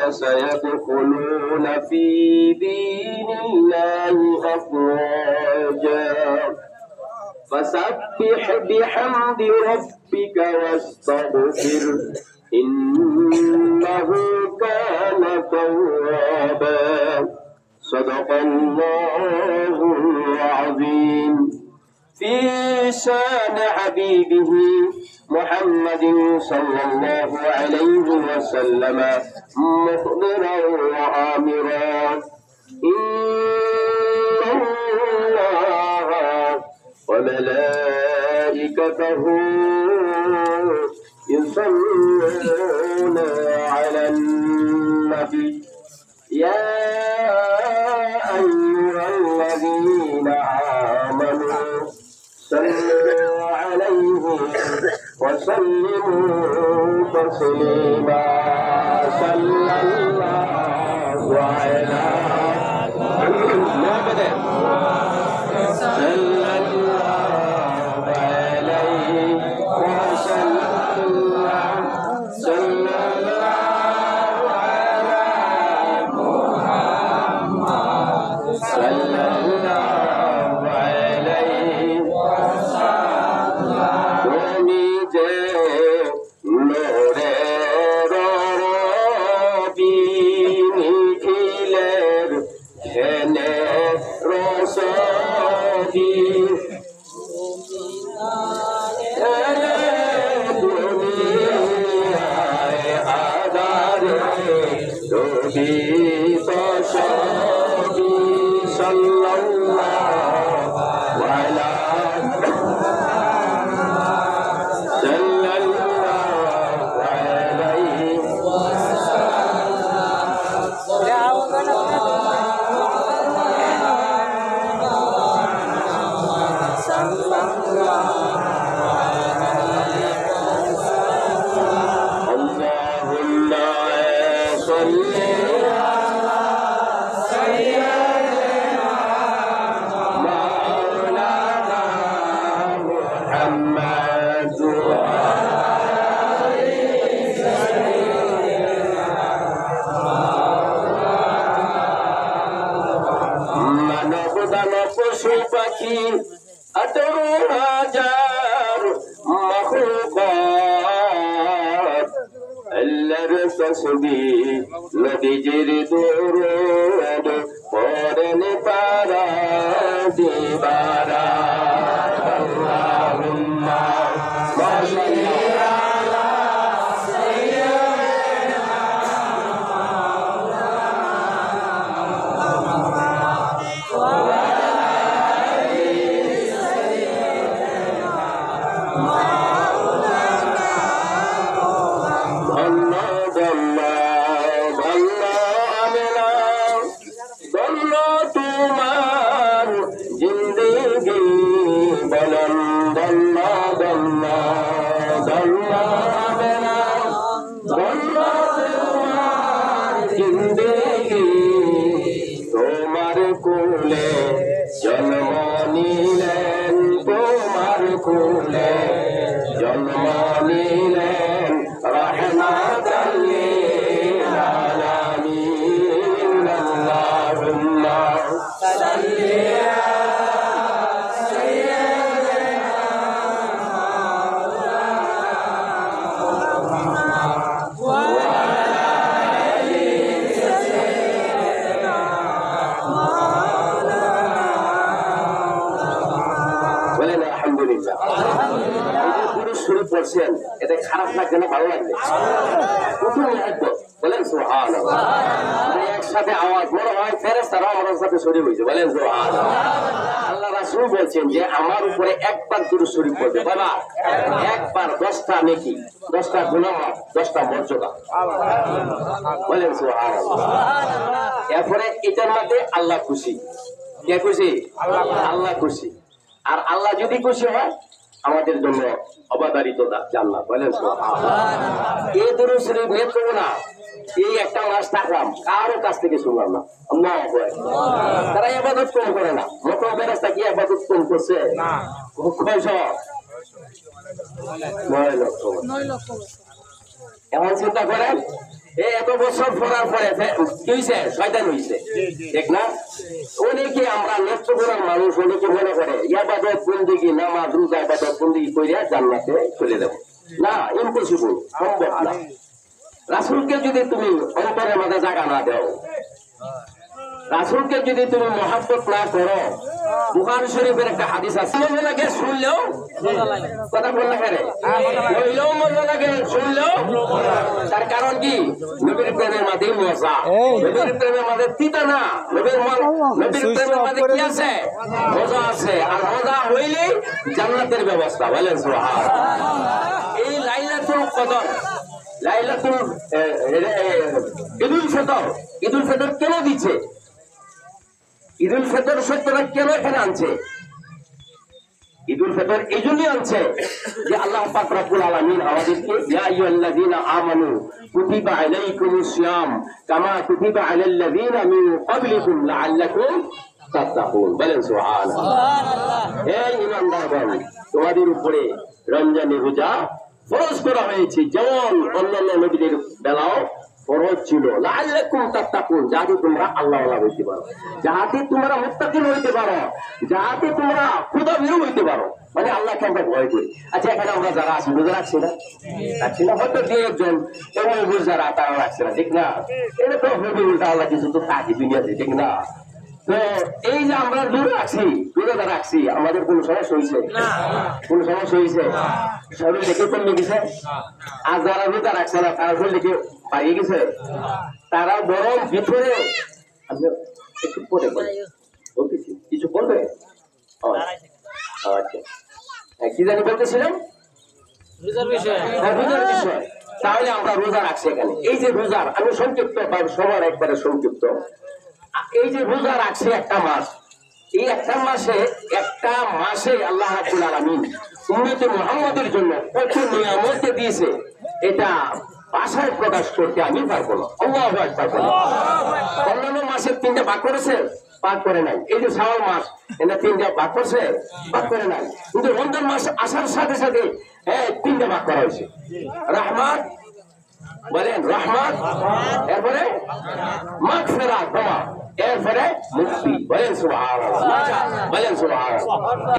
فسيدخلون في دين الله أفواجا فسبح بحمد ربك واستغفر إنه كان توابا صدق الله العظيم في شان حبيبه محمد صلى الله عليه وسلم مخبرا وآمرا إن الله وملائكته يصلون على النبي يا أيها الذين آمنوا صلوا عليه وسلموا تسليما صلى الله على محمد صلى الله عليه وسلم صلى الله على محمد صلى الله عليه তুমি যে নূরের রবি নিখিলের ঘেনে রসদি আদারে রবি তসবি সাল্লাল্লাহু আলা পশু পাখি 18,000 মাখলুকাত আল্লাহর তাসবিহ নবীজির দরুদ পড়েন তারা দিবারা আল্লাহুম্মা সাল্লি আলা সাইয়্যিদিনা তোমার কোলে জন্ম নিলেন তোমার কোলে জন্ম নিলেন রাহমাতাল লিল আলামিন আল্লাহুম্মা সাল্লি পড়ছেন এটা খারাপ লাগবে না ভালো লাগবে বলেন সুবহানাল্লাহ একসাথে আওয়াজ বড় হয় ফেরেশতারা আমাদের সাথে শরীক হয়েছে বলেন সুবহানাল্লাহ আল্লাহ রাসূল বলছেন যে আমার উপরে একবার দুরূদ শরীফ পড়বে বাবা একবার 10টা নেকি 10টা গুনাহ 10টা মর্যাদা বলেন সুবহানাল্লাহ এরপরে এটার মধ্যে আল্লাহ খুশি কে খুশি আল্লাহ খুশি আর আল্লাহ যদি খুশি হয় আমাদের জন্য অবাধারিত জান্নাত বলেন সুবহানাল্লাহ এই দুরূদ শরীফ নেব না এই একটা মাস থাকলাম কারো কাছ থেকে শুনলাম না আল্লাহু আকবার তারা ইবাদত কম করে না মত ফেরেশতা কি ইবাদত কম করছে না কয়শ 9 লক্ষ এখন চিন্তা করেন এত বছর পড়ার পরে কি হয়েছে? শয়তান হয়েছে, ঠিক না? অনেকে আমরা নেত্রকোনার মানুষ অনেকে মনে করে ইবাদত বন্দেগী নামাজ রোজা ইবাদত বন্দেগী কইরা জান্নাতে চলে যাব। না, ইম্পসিবল, সম্ভব না। রাসূলকে যদি তুমি অন্তরের মধ্যে জায়গা না দাও, রাসূলকে যদি তুমি মহব্বত না করো, বুখারী শরীফের একটা হাদিস আছে, মজা লাগে শুনলেও, কথা বল না কেরে, বললেও মজা লাগে শুনলেও। তার কারণ কি? নবীর প্রেমের মধ্যে মজা, নবীর প্রেমের মধ্যে তিতা না, নবীর প্রেমের মধ্যে কি আছে? মজা আছে। আর মজা হইলে জান্নাতের ব্যবস্থা। বলেন সুবহানাল্লাহ। এই লাইলাতুল কদর, লাইলাতুল ঈদুল ফিতর কেন দিচ্ছে? ঈদুল ফিতর সত্যটা কেন এখানে আনছে? ঈদুল ফিতর এই জন্যই আনছে যে আল্লাহ পাক রব্বুল আলামিন আমাদেরকে ইয়া আইয়ুহাল্লাযীনা আমানু কুতিবা আলাইকুমুস সিয়াম কামা কুতিবা আলাল্লাযীনা মিন ক্বাবলিকুম লাআল্লাকুম তাত্তাকুন। বলেন সুবহানাল্লাহ। হে ঈমানদারগণ, তোমাদের উপরে রমজানের রোজা ফরজ করা হয়েছে, যেমন অন্যান্য নবীদের বেলাও ফরজ ছিল। লাআল্লাকুম তাত্তাকুন, যাতে তোমরা আল্লাহওয়ালা হইতে পারো, যাতে তোমরা মুত্তাকিন হইতে পারো, যাতে তোমরা খোদাভীরু হইতে পারো। মানে আল্লাহকে আমরা ভয় করি। আচ্ছা, এখানে আমরা যারা আছি রোজা রাখছি না? রাখছি না? হয়তো দু একজন এবং যারা তারা রাখছে না, ঠিক না? এটা তো হবে উল্টা, আল্লাহ কিছু তো তাকে দুনিয়াতে, ঠিক না? তো এই যে আমরা রোজা রাখছি, আমাদের কোন সমস্যা হয়েছে? কোন সমস্যা হয়েছে? শরীর দেখে কমে গেছে? আর যারা রোজা রাখছে না তারা শরীর দেখে পাইয়ে গেছে? তারা বরং ভিতরে একটু পরে বলতেছি, কিছু বলবে? আচ্ছা, কি জানি বলতেছিলাম? রোজার বিষয়। তাহলে আমরা রোজা রাখছি এখানে। এই যে রোজার, আমি সংক্ষিপ্ত সবার একবারে সংক্ষিপ্ত, এই যে রোজা রাখছে একটা মাস, এই একটা মাসে আল্লাহ রাব্বুল আলামিন উম্মতে মুহাম্মাদের জন্য কত নিয়ামত দিয়েছে, এটা ভাষায় প্রকাশ করতে আমি পারবো না। আল্লাহু আকবার। অন্যান্য মাসের 3টা ভাগ করেছে, ভাগ করে নাই। এই যে শাওয়াল মাস, এটা 3টা ভাগ করছে, ভাগ করে নাই। কিন্তু রমজান মাস আসার সাথে সাথে 3টা ভাগ করা হয়েছে। রহমত, বলেন রহমত, এরপরে মাগফিরাত, ক্ষমা, এরপরে মুক্তি। বলেন সুবহানাল্লাহ, বলেন সুবহানাল্লাহ।